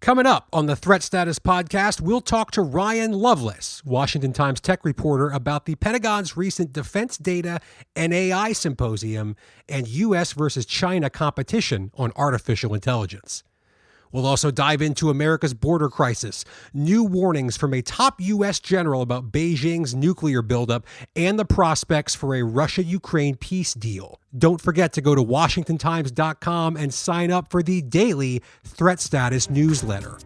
Coming up on the Threat Status Podcast, we'll talk to Ryan Lovelace, Washington Times tech reporter, about the Pentagon's recent defense data and AI symposium and U.S. versus China competition on artificial intelligence. We'll also dive into America's border crisis, new warnings from a top U.S. general about Beijing's nuclear buildup, and the prospects for a Russia-Ukraine peace deal. Don't forget to go to WashingtonTimes.com and sign up for the daily Threat Status newsletter.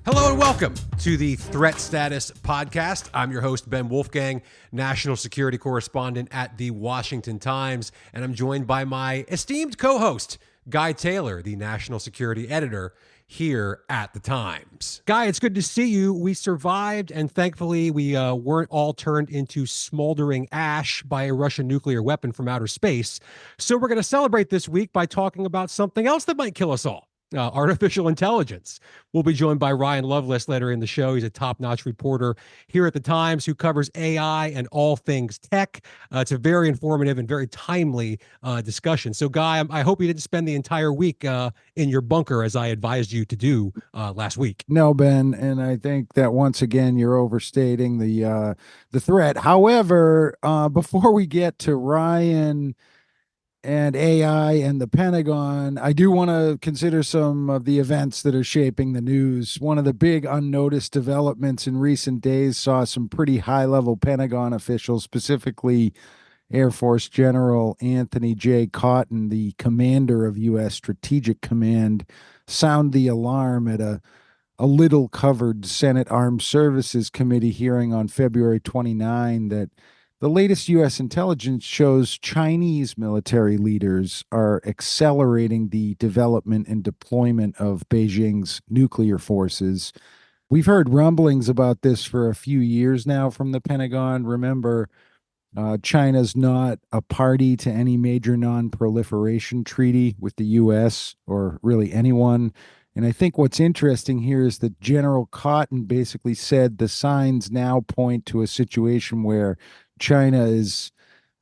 Hello and welcome to the Threat Status Podcast. I'm your host, Ben Wolfgang, national security correspondent at the Washington Times, and I'm joined by my esteemed co-host, Guy Taylor, the national security editor here at the Times. Guy, it's good to see you. We survived, and thankfully we weren't all turned into smoldering ash by a Russian nuclear weapon from outer space. So we're going to celebrate this week by talking about something else that might kill us all. Artificial intelligence. We'll be joined by Ryan Lovelace later in the show. He's a top-notch reporter here at the Times who covers AI and all things tech. It's a very informative and very timely discussion. So, Guy, I hope you didn't spend the entire week in your bunker as I advised you to do last week. No, Ben, and I think that once again you're overstating the threat. However, before we get to Ryan and AI and the Pentagon, I do want to consider some of the events that are shaping the news. One of the big unnoticed developments in recent days saw some pretty high-level Pentagon officials, specifically Air Force General Anthony J. Cotton, the commander of U.S. Strategic Command, sound the alarm at a little-covered Senate Armed Services Committee hearing on February 29 that the latest U.S. intelligence shows Chinese military leaders are accelerating the development and deployment of Beijing's nuclear forces. We've heard rumblings about this for a few years now from the Pentagon. Remember, China's not a party to any major non-proliferation treaty with the U.S. or really anyone. And I think what's interesting here is that General Cotton basically said the signs now point to a situation where China is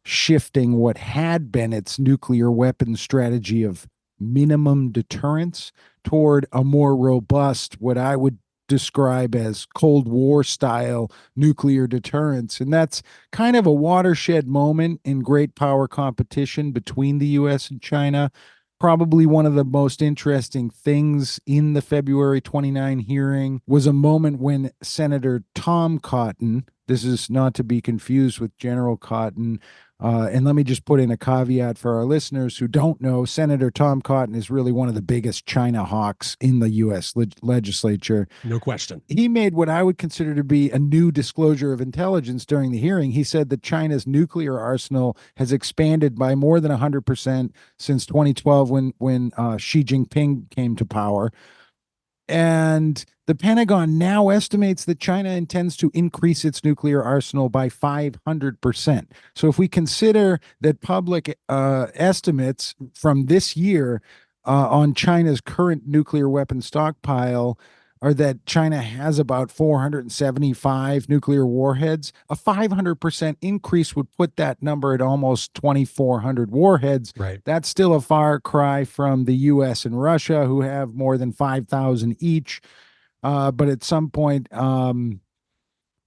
shifting what had been its nuclear weapons strategy of minimum deterrence toward a more robust, what I would describe as Cold War style nuclear deterrence. And that's kind of a watershed moment in great power competition between the U.S. and China. Probably one of the most interesting things in the February 29 hearing was a moment when Senator Tom Cotton, this is not to be confused with General Cotton, and let me just put in a caveat for our listeners who don't know, Senator Tom Cotton is really one of the biggest China hawks in the U.S. legislature. No question. He made what I would consider to be a new disclosure of intelligence during the hearing. He said that China's nuclear arsenal has expanded by more than 100% since 2012 when Xi Jinping came to power. And the Pentagon now estimates that China intends to increase its nuclear arsenal by 500%. So if we consider that public estimates from this year on China's current nuclear weapon stockpile are that China has about 475 nuclear warheads, a 500% increase would put that number at almost 2,400 warheads. Right. That's still a far cry from the U.S. and Russia, who have more than 5,000 each. But at some point,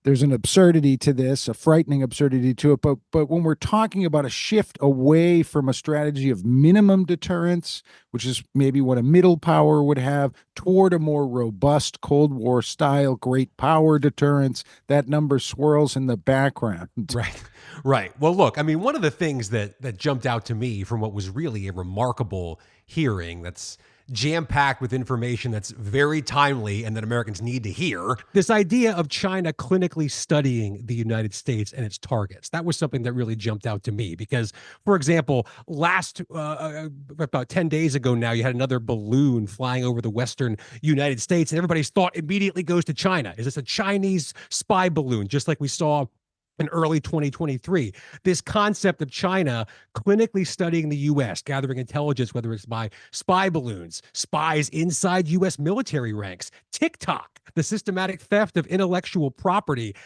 there's an absurdity to this, a frightening absurdity to it. But when we're talking about a shift away from a strategy of minimum deterrence, which is maybe what a middle power would have, toward a more robust Cold War style great power deterrence, that number swirls in the background. Right. Well, look, I mean, one of the things that jumped out to me from what was really a remarkable hearing that's jam-packed with information that's very timely and that Americans need to hear. This idea of China clinically studying the United States and its targets. That was something that really jumped out to me because, for example, about 10 days ago now, you had another balloon flying over the western United States and everybody's thought immediately goes to China. Is this a Chinese spy balloon? Just like we saw in early 2023. This concept of China clinically studying the US, gathering intelligence, whether it's by spy balloons, spies inside US military ranks, TikTok, the systematic theft of intellectual property.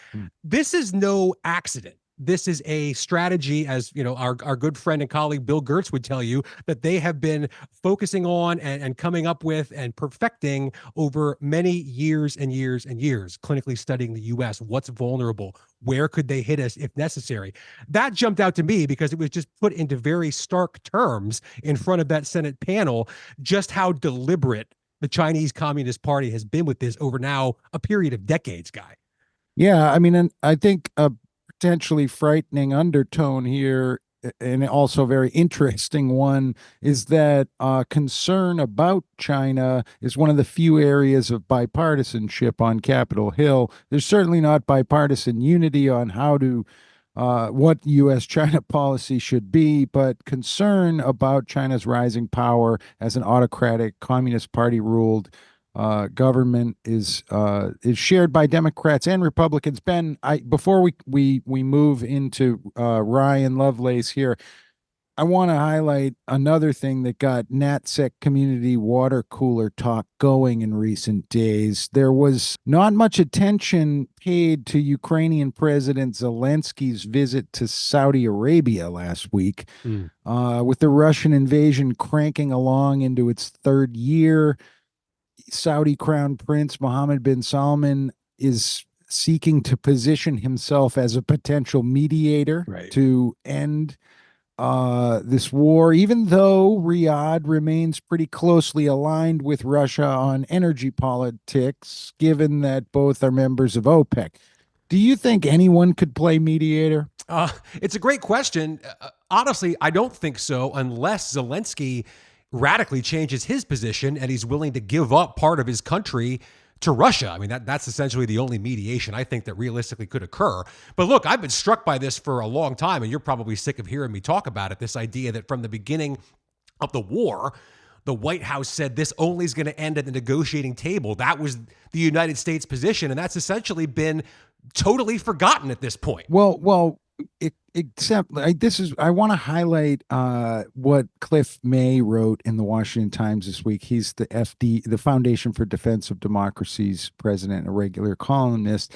This is no accident. This is a strategy, as you know, our good friend and colleague Bill Gertz would tell you, that they have been focusing on and coming up with and perfecting over many years and years and years, clinically studying the US, what's vulnerable, where could they hit us if necessary. That jumped out to me because it was just put into very stark terms in front of that Senate panel, just how deliberate the Chinese Communist Party has been with this over now a period of decades, Guy. Yeah, I mean, and I think a potentially frightening undertone here, and also very interesting one, is that concern about China is one of the few areas of bipartisanship on Capitol Hill. There's certainly not bipartisan unity on how to what U.S.-China policy should be, but concern about China's rising power as an autocratic, Communist Party-ruled government is shared by Democrats and Republicans. Ben, before we move into Ryan Lovelace here, I want to highlight another thing that got NatSec community water cooler talk going in recent days. There was not much attention paid to Ukrainian President Zelensky's visit to Saudi Arabia last week, with the Russian invasion cranking along into its third year. Saudi Crown Prince Mohammed bin Salman is seeking to position himself as a potential mediator to end this war, even though Riyadh remains pretty closely aligned with Russia on energy politics, given that both are members of OPEC. Do you think anyone could play mediator? It's a great question. Honestly, I don't think so, unless Zelensky radically changes his position and he's willing to give up part of his country to Russia. I mean, that's essentially the only mediation I think that realistically could occur. But look, I've been struck by this for a long time, and you're probably sick of hearing me talk about it, this idea that from the beginning of the war, the White House said this only is going to end at the negotiating table. That was the United States position, and that's essentially been totally forgotten at this point. Well, except I want to highlight what Cliff May wrote in the Washington Times this week. He's the Foundation for Defense of Democracy's president and a regular columnist.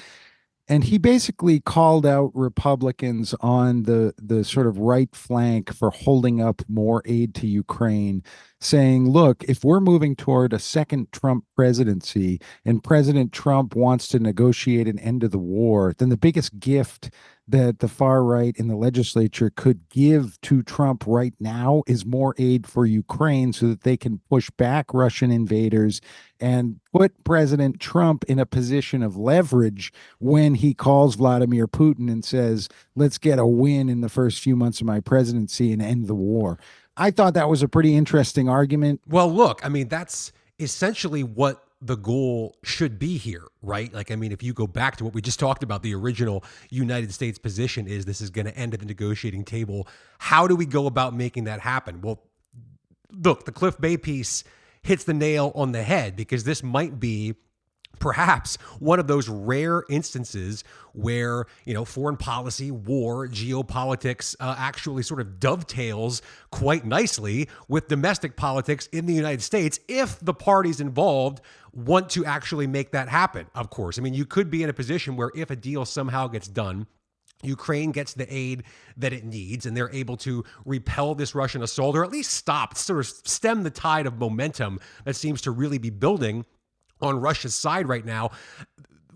And he basically called out Republicans on the sort of right flank for holding up more aid to Ukraine, saying, look, if we're moving toward a second Trump presidency and President Trump wants to negotiate an end to the war, then the biggest gift that the far right in the legislature could give to Trump right now is more aid for Ukraine so that they can push back Russian invaders and put President Trump in a position of leverage when he calls Vladimir Putin and says, let's get a win in the first few months of my presidency and end the war. I thought that was a pretty interesting argument. Well, look, I mean, that's essentially what the goal should be here, right? Like, I mean, if you go back to what we just talked about, the original United States position is this is going to end at the negotiating table. How do we go about making that happen? Well, look, the Cliff Bay piece hits the nail on the head, because this might be perhaps one of those rare instances where, you know, foreign policy, war, geopolitics actually sort of dovetails quite nicely with domestic politics in the United States if the parties involved want to actually make that happen, of course. I mean, you could be in a position where if a deal somehow gets done, Ukraine gets the aid that it needs, and they're able to repel this Russian assault, or at least stop, sort of stem the tide of momentum that seems to really be building on Russia's side right now.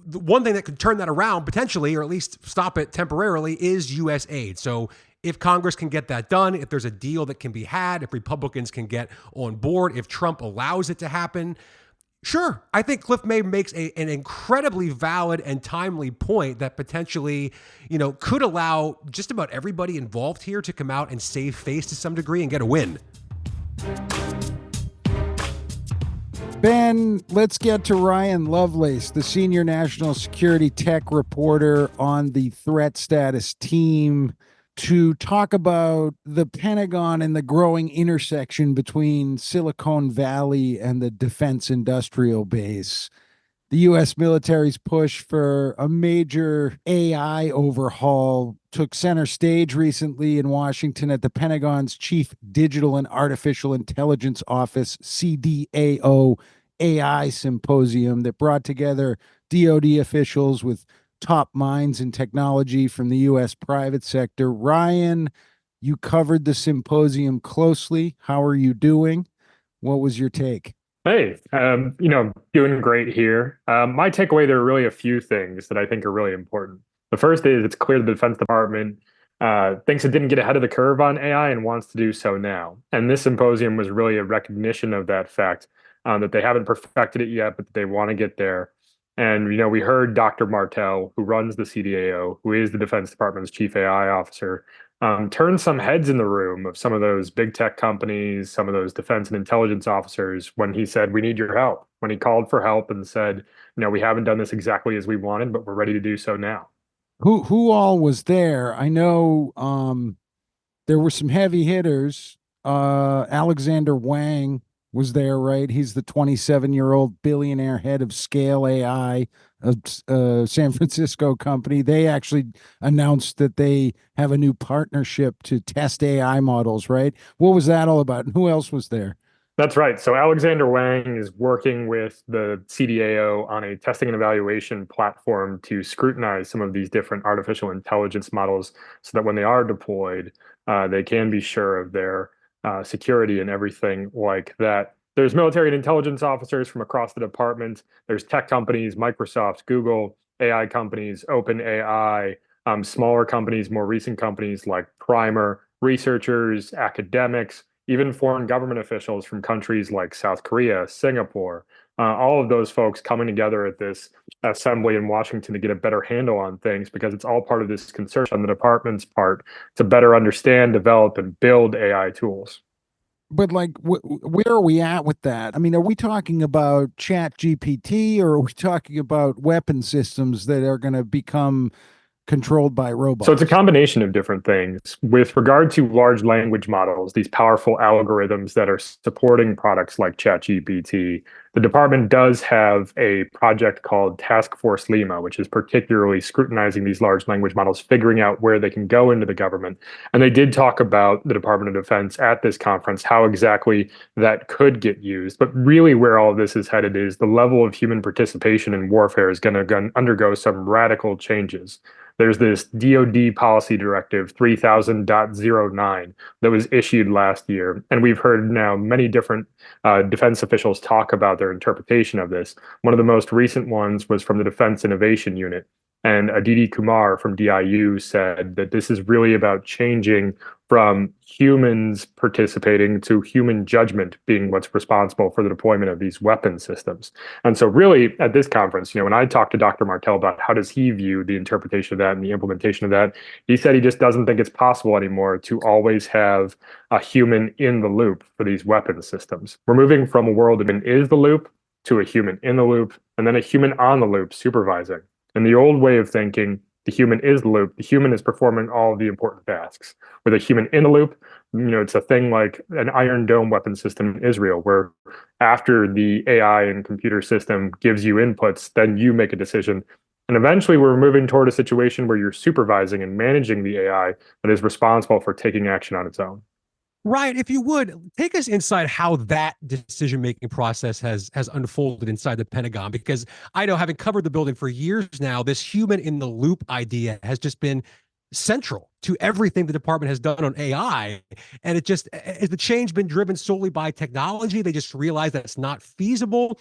The one thing that could turn that around potentially, or at least stop it temporarily, is U.S. aid. So if Congress can get that done, if there's a deal that can be had, if Republicans can get on board, if Trump allows it to happen, sure. I think Cliff May makes an incredibly valid and timely point that potentially, you know, could allow just about everybody involved here to come out and save face to some degree and get a win. Ben, let's get to Ryan Lovelace, the senior national security tech reporter on the threat status team, to talk about the Pentagon and the growing intersection between Silicon Valley and the defense industrial base. the U.S. military's push for a major AI overhaul took center stage recently in Washington at the Pentagon's Chief Digital and Artificial Intelligence Office, CDAO AI symposium that brought together DoD officials with top minds in technology from the U.S. private sector. Ryan, you covered the symposium closely. How are you doing? What was your take? Hey, doing great here. My takeaway, there are really a few things that I think are really important. The first is it's clear the Defense Department thinks it didn't get ahead of the curve on AI and wants to do so now. And this symposium was really a recognition of that fact, that they haven't perfected it yet, but they want to get there. And, we heard Dr. Martell, who runs the CDAO, who is the Defense Department's chief AI officer, turn some heads in the room of some of those big tech companies, some of those defense and intelligence officers when he said, "We need your help." When he called for help and said, "We haven't done this exactly as we wanted, but we're ready to do so now." Who all was there? I know there were some heavy hitters. Alexander Wang was there, right? He's the 27-year-old billionaire head of Scale AI, a San Francisco company. They actually announced that they have a new partnership to test AI models, right? What was that all about? And who else was there? That's right. So Alexander Wang is working with the CDAO on a testing and evaluation platform to scrutinize some of these different artificial intelligence models so that when they are deployed, they can be sure of their security and everything like that. There's military and intelligence officers from across the department. There's tech companies, Microsoft, Google, AI companies, OpenAI, smaller companies, more recent companies like Primer, researchers, academics, even foreign government officials from countries like South Korea, Singapore, all of those folks coming together at this assembly in Washington to get a better handle on things, because it's all part of this concerted on the department's part to better understand, develop, and build AI tools. But like, where are we at with that? I mean, are we talking about Chat GPT, or are we talking about weapon systems that are going to become controlled by robots? So it's a combination of different things. With regard to large language models, these powerful algorithms that are supporting products like ChatGPT, the department does have a project called Task Force Lima, which is particularly scrutinizing these large language models, figuring out where they can go into the government. And they did talk about the Department of Defense at this conference, how exactly that could get used. But really where all of this is headed is the level of human participation in warfare is going to undergo some radical changes. There's this DoD policy directive 3000.09 that was issued last year. And we've heard now many different defense officials talk about their interpretation of this. One of the most recent ones was from the Defense Innovation Unit. And Aditi Kumar from DIU said that this is really about changing from humans participating to human judgment being what's responsible for the deployment of these weapon systems. And so really at this conference, when I talked to Dr. Martell about how does he view the interpretation of that and the implementation of that, he said he just doesn't think it's possible anymore to always have a human in the loop for these weapon systems. We're moving from a world of an is the loop to a human in the loop, and then a human on the loop supervising. In the old way of thinking, the human is the loop. The human is performing all of the important tasks. With a human in the loop, it's a thing like an Iron Dome weapon system in Israel, where after the AI and computer system gives you inputs, then you make a decision. And eventually we're moving toward a situation where you're supervising and managing the AI that is responsible for taking action on its own. Ryan, if you would take us inside how that decision-making process has unfolded inside the Pentagon, because I know, having covered the building for years now, this human in the loop idea has just been central to everything the department has done on AI. And has the change been driven solely by technology? They just realized that it's not feasible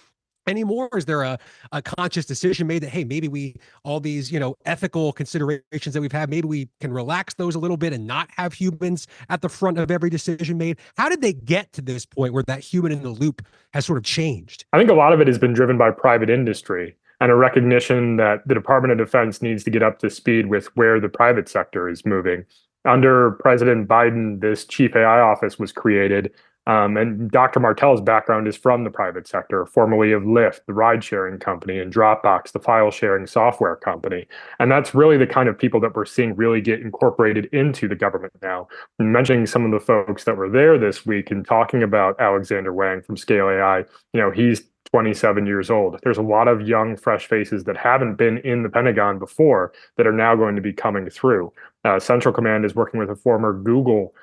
anymore? Is there a conscious decision made that, hey, maybe all these, ethical considerations that we've had, maybe we can relax those a little bit and not have humans at the front of every decision made? How did they get to this point where that human in the loop has sort of changed? I think a lot of it has been driven by private industry and a recognition that the Department of Defense needs to get up to speed with where the private sector is moving. Under President Biden, this chief AI office was created. And Dr. Martell's background is from the private sector, formerly of Lyft, the ride-sharing company, and Dropbox, the file-sharing software company. And that's really the kind of people that we're seeing really get incorporated into the government now. And mentioning some of the folks that were there this week and talking about Alexander Wang from Scale AI, he's 27 years old. There's a lot of young, fresh faces that haven't been in the Pentagon before that are now going to be coming through. Central Command is working with a former Google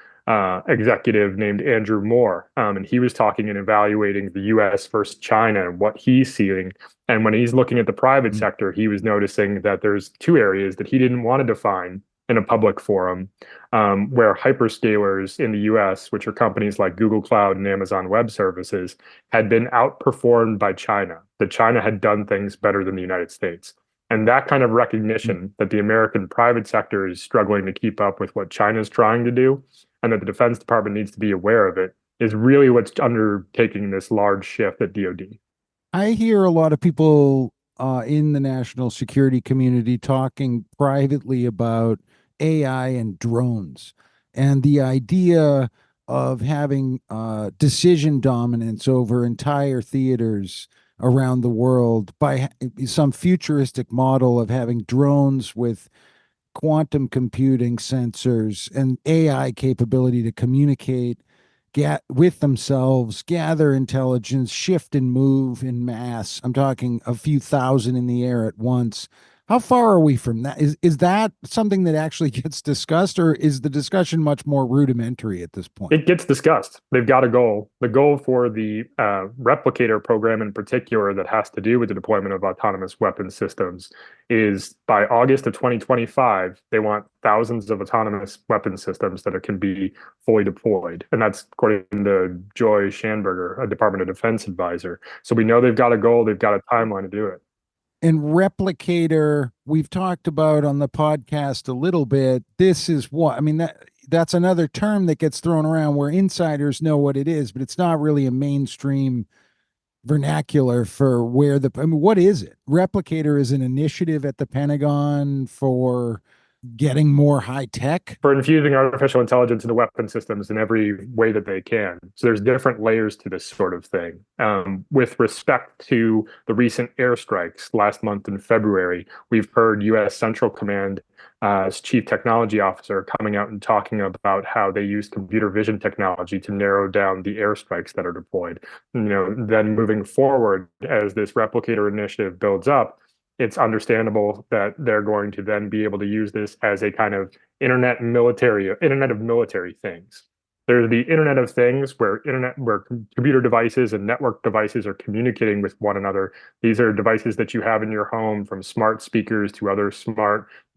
executive named Andrew Moore, and he was talking and evaluating the U.S. versus China and what he's seeing. And when he's looking at the private sector, he was noticing that there's two areas that he didn't want to define in a public forum, where hyperscalers in the US, which are companies like Google Cloud and Amazon Web Services, had been outperformed by China, that China had done things better than the United States. And that kind of recognition that the American private sector is struggling to keep up with what China's trying to do, and that the Defense Department needs to be aware of it, is really what's undertaking this large shift at DoD. I hear a lot of people in the national security community talking privately about AI and drones and the idea of having decision dominance over entire theaters around the world by some futuristic model of having drones with quantum computing sensors and AI capability to communicate with themselves, gather intelligence, shift and move in mass. I'm talking a few thousand in the air at once. How far are we from that? Is that something that actually gets discussed, or is the discussion much more rudimentary at this point? It gets discussed. They've got a goal. The goal for the replicator program in particular that has to do with the deployment of autonomous weapon systems is by August of 2025, they want thousands of autonomous weapon systems that can be fully deployed. And that's according to Joy Schanberger, a Department of Defense advisor. So we know they've got a goal, they've got a timeline to do it. And replicator, we've talked about on the podcast a little bit. This is what, I mean, that's another term that gets thrown around where insiders know what it is, but it's not really a mainstream vernacular for where I mean, what is it? Replicator is an initiative at the Pentagon for getting more high tech, for infusing artificial intelligence into weapon systems in every way that they can. So there's different layers to this sort of thing. With respect to the recent airstrikes last month in February, we've heard U.S. Central Command Chief Technology Officer coming out and talking about how they use computer vision technology to narrow down the airstrikes that are deployed. Then moving forward, as this replicator initiative builds up, it's understandable that they're going to then be able to use this as a kind of internet of military things. There's the Internet of Things where computer devices and network devices are communicating with one another. These are devices that you have in your home, from smart speakers to other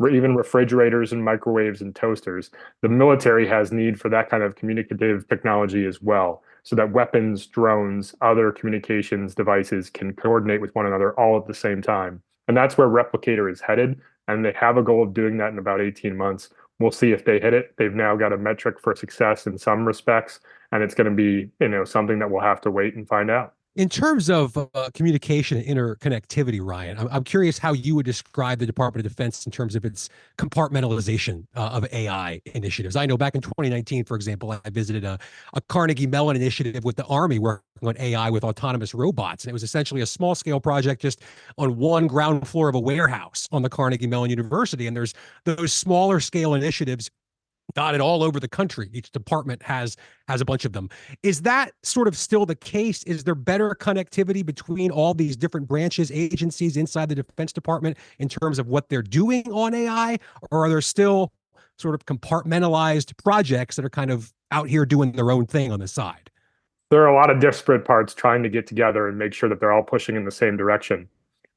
even refrigerators and microwaves and toasters. The military has need for that kind of communicative technology as well, so that weapons, drones, other communications devices can coordinate with one another all at the same time. And that's where Replicator is headed. And they have a goal of doing that in about 18 months. We'll see if they hit it. They've now got a metric for success in some respects, and it's going to be, something that we'll have to wait and find out. In terms of communication and interconnectivity, Ryan, I'm curious how you would describe the Department of Defense in terms of its compartmentalization of AI initiatives. I know back in 2019, for example, I visited a Carnegie Mellon initiative with the Army working on AI with autonomous robots. And it was essentially a small scale project just on one ground floor of a warehouse on the Carnegie Mellon University. And there's those smaller scale initiatives dotted all over the country. Each department has a bunch of them. Is that sort of still the case? Is there better connectivity between all these different branches, agencies inside the Defense Department in terms of what they're doing on AI? Or are there still sort of compartmentalized projects that are kind of out here doing their own thing on the side? There are a lot of disparate parts trying to get together and make sure that they're all pushing in the same direction.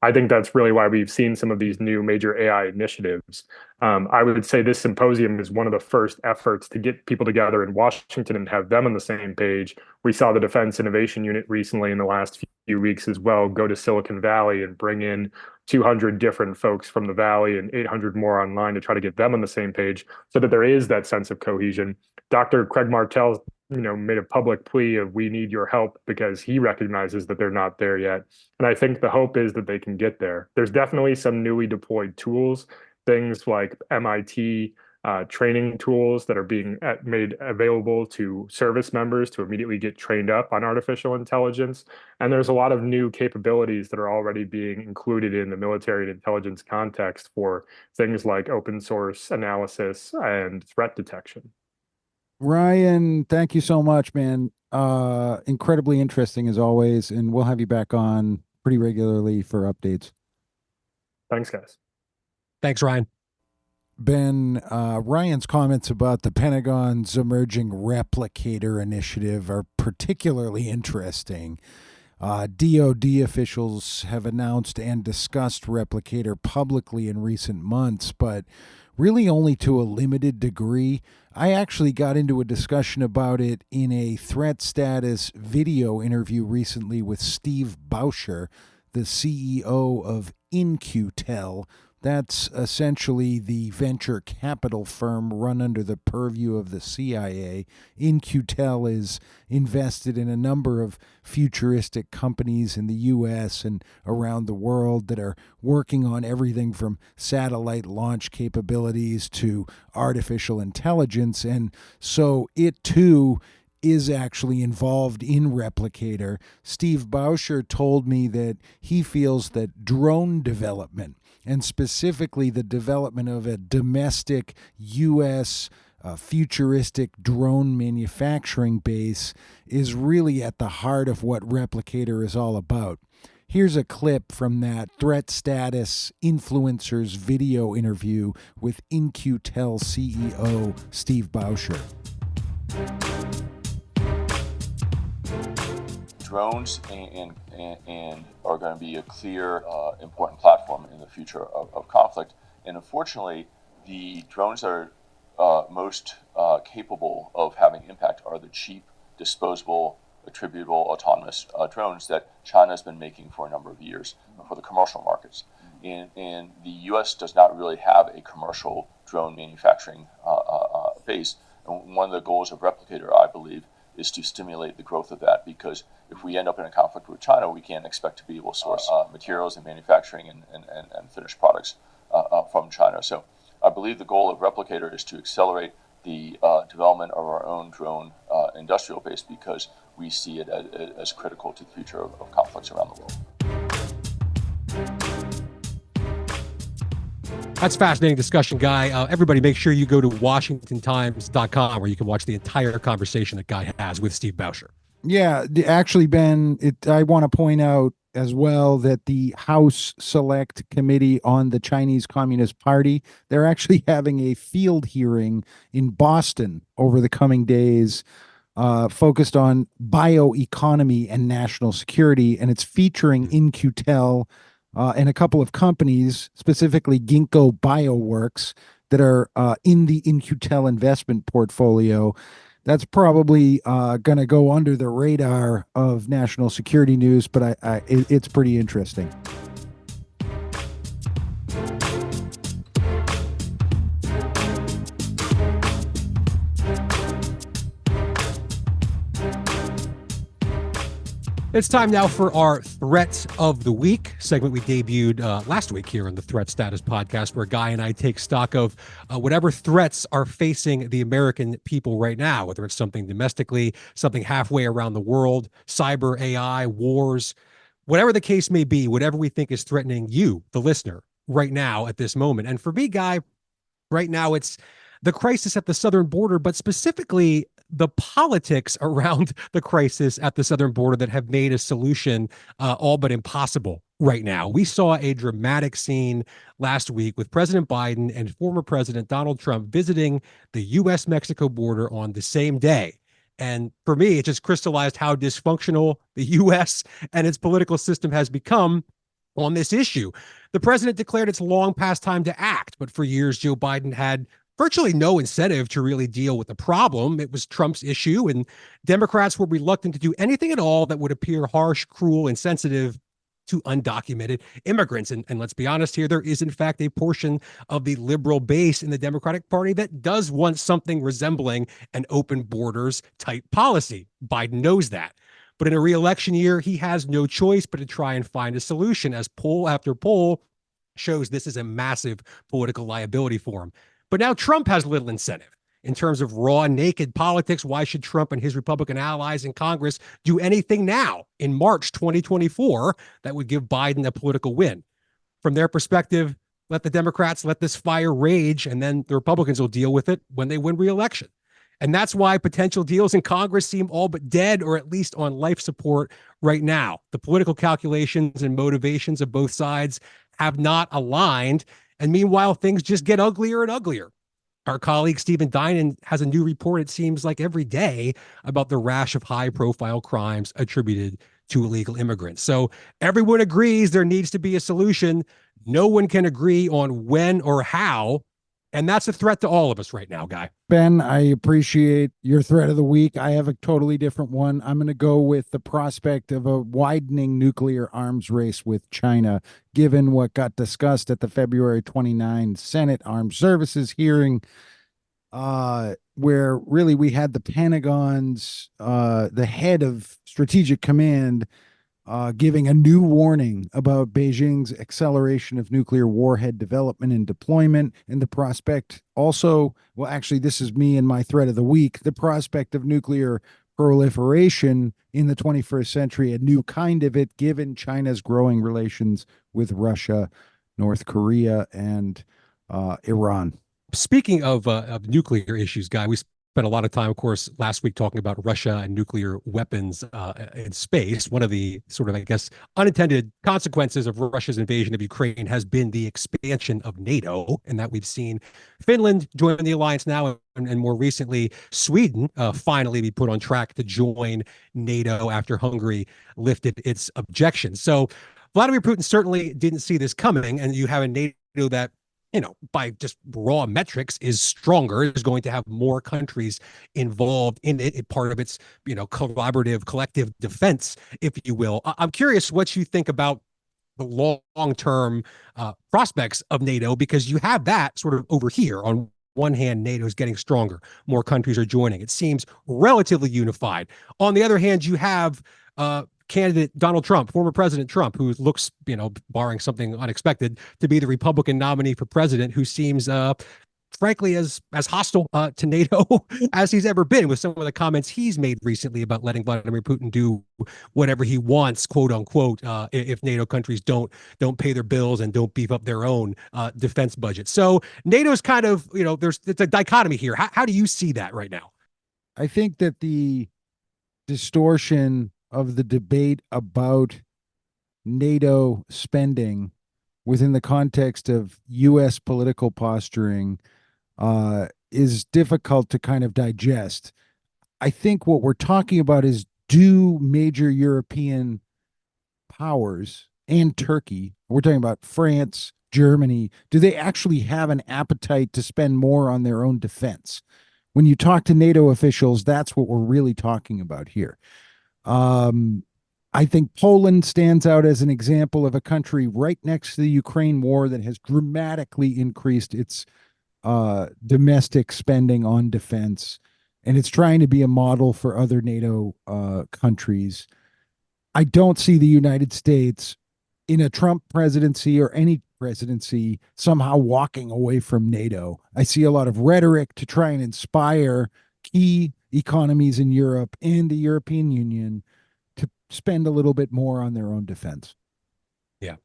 I think that's really why we've seen some of these new major AI initiatives. I would say this symposium is one of the first efforts to get people together in Washington and have them on the same page. We saw the Defense Innovation Unit recently in the last few weeks as well go to Silicon Valley and bring in 200 different folks from the Valley and 800 more online to try to get them on the same page so that there is that sense of cohesion. Dr. Craig Martell made a public plea of we need your help because he recognizes that they're not there yet. And I think the hope is that they can get there. There's definitely some newly deployed tools, things like MIT training tools that are being made available to service members to immediately get trained up on artificial intelligence. And there's a lot of new capabilities that are already being included in the military and intelligence context for things like open source analysis and threat detection. Ryan, thank you so much, man. Incredibly interesting as always, and we'll have you back on pretty regularly for updates. Thanks, guys. Thanks, Ryan. Ben, Ryan's comments about the Pentagon's emerging replicator initiative are particularly interesting. DoD officials have announced and discussed replicator publicly in recent months, but really only to a limited degree. I actually got into a discussion about it in a threat status video interview recently with Steve Bauscher, the CEO of InQtel. That's essentially the venture capital firm run under the purview of the CIA. InQtel is invested in a number of futuristic companies in the U.S. and around the world that are working on everything from satellite launch capabilities to artificial intelligence. And so it too is actually involved in Replicator. Steve Bauscher told me that he feels that drone development, and specifically the development of a domestic U.S. Futuristic drone manufacturing base, is really at the heart of what Replicator is all about. Here's a clip from that Threat Status Influencers video interview with InQtel CEO Steve Bauscher. Drones and are going to be a clear, important platform in the future of conflict. And unfortunately, the drones that are most capable of having impact are the cheap, disposable, attributable, autonomous drones that China has been making for a number of years for the commercial markets. And the U.S. does not really have a commercial drone manufacturing base. And one of the goals of Replicator, I believe, is to stimulate the growth of that, because if we end up in a conflict with China, we can't expect to be able to source materials and manufacturing and finished products from China. So I believe the goal of Replicator is to accelerate the development of our own drone industrial base, because we see it as critical to the future of conflicts around the world. That's fascinating discussion, Guy. Everybody, make sure you go to WashingtonTimes.com, where you can watch the entire conversation that Guy has with Steve Bauscher. Yeah, actually, Ben, I want to point out as well that the House Select Committee on the Chinese Communist Party, they're actually having a field hearing in Boston over the coming days, focused on bioeconomy and national security, and it's featuring InQtel and a couple of companies, specifically Ginkgo Bioworks, that are in the InQtel investment portfolio. That's probably going to go under the radar of national security news, but it's pretty interesting. It's time now for our Threats of the Week segment we debuted last week here on the Threat Status Podcast, where Guy and I take stock of whatever threats are facing the American people right now, whether it's something domestically, something halfway around the world, cyber, AI, wars, whatever the case may be, whatever we think is threatening you, the listener, right now at this moment. And for me, Guy, right now it's the crisis at the southern border, but specifically the politics around the crisis at the southern border that have made a solution all but impossible right now. We saw a dramatic scene last week with President Biden and former President Donald Trump visiting the U.S.-Mexico border on the same day. And for me, it just crystallized how dysfunctional the U.S. and its political system has become on this issue. The president declared it's long past time to act, but for years, Joe Biden had virtually no incentive to really deal with the problem. It was Trump's issue, and Democrats were reluctant to do anything at all that would appear harsh, cruel, insensitive to undocumented immigrants. And let's be honest here, there is in fact a portion of the liberal base in the Democratic Party that does want something resembling an open borders type policy. Biden knows that. But in a re-election year, he has no choice but to try and find a solution, as poll after poll shows this is a massive political liability for him. But now Trump has little incentive. In terms of raw, naked politics, why should Trump and his Republican allies in Congress do anything now in March 2024 that would give Biden a political win? From their perspective, let the Democrats let this fire rage, and then the Republicans will deal with it when they win re-election. And that's why potential deals in Congress seem all but dead, or at least on life support right now. The political calculations and motivations of both sides have not aligned. And meanwhile, things just get uglier and uglier. Our colleague Stephen Dinan has a new report, it seems like every day, about the rash of high-profile crimes attributed to illegal immigrants. So everyone agrees there needs to be a solution. No one can agree on when or how. And that's a threat to all of us right now, Guy. Ben, I appreciate your threat of the week. I have a totally different one. I'm going to go with the prospect of a widening nuclear arms race with China, given what got discussed at the February 29 Senate Armed Services hearing, where really we had the Pentagon's, the head of Strategic Command, giving a new warning about Beijing's acceleration of nuclear warhead development and deployment, and the prospect also, well, actually, this is me and my threat of the week, the prospect of nuclear proliferation in the 21st century, a new kind of it, given China's growing relations with Russia, North Korea, and Iran. Speaking of nuclear issues, Guy, we spent a lot of time, of course, last week talking about Russia and nuclear weapons in space. One of the sort of, I guess, unintended consequences of Russia's invasion of Ukraine has been the expansion of NATO, and that we've seen Finland join the alliance now, and more recently, Sweden finally be put on track to join NATO after Hungary lifted its objections. So Vladimir Putin certainly didn't see this coming, and you have a NATO that, by just raw metrics is stronger, is going to have more countries involved in it, part of its, collaborative, collective defense, if you will. I'm curious what you think about the long-term prospects of NATO, because you have that sort of over here. On one hand, NATO is getting stronger. More countries are joining. It seems relatively unified. On the other hand, you have candidate Donald Trump, former President Trump, who looks, barring something unexpected, to be the Republican nominee for president, who seems, frankly, as hostile to NATO as he's ever been, with some of the comments he's made recently about letting Vladimir Putin do whatever he wants, quote unquote, if NATO countries don't pay their bills and don't beef up their own defense budget. So NATO's kind of, it's a dichotomy here. How do you see that right now? I think that the distortion of the debate about NATO spending within the context of U.S. political posturing is difficult to kind of digest. I think what we're talking about is, do major European powers and Turkey, we're talking about France, Germany, do they actually have an appetite to spend more on their own defense? When you talk to NATO officials, that's what we're really talking about here. I think Poland stands out as an example of a country right next to the Ukraine war that has dramatically increased its domestic spending on defense, and it's trying to be a model for other NATO countries. I don't see the United States in a Trump presidency or any presidency somehow walking away from NATO. I see a lot of rhetoric to try and inspire key economies in Europe and the European Union to spend a little bit more on their own defense. Yeah,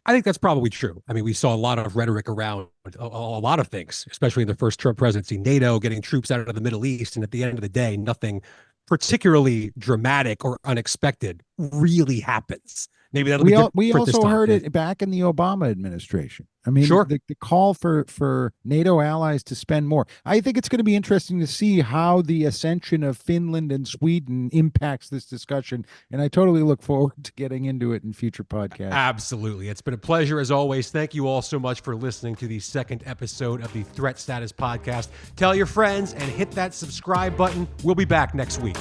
I think that's probably true. I mean, we saw a lot of rhetoric around a lot of things, especially in the first Trump presidency, NATO getting troops out of the Middle East. And at the end of the day, nothing particularly dramatic or unexpected really happens. Maybe that'll be different. We this also time. heard it back in the Obama administration. I mean, Sure. the call for NATO allies to spend more. I think it's going to be interesting to see how the ascension of Finland and Sweden impacts this discussion. And I totally look forward to getting into it in future podcasts. Absolutely. It's been a pleasure as always. Thank you all so much for listening to the second episode of the Threat Status Podcast. Tell your friends and hit that subscribe button. We'll be back next week.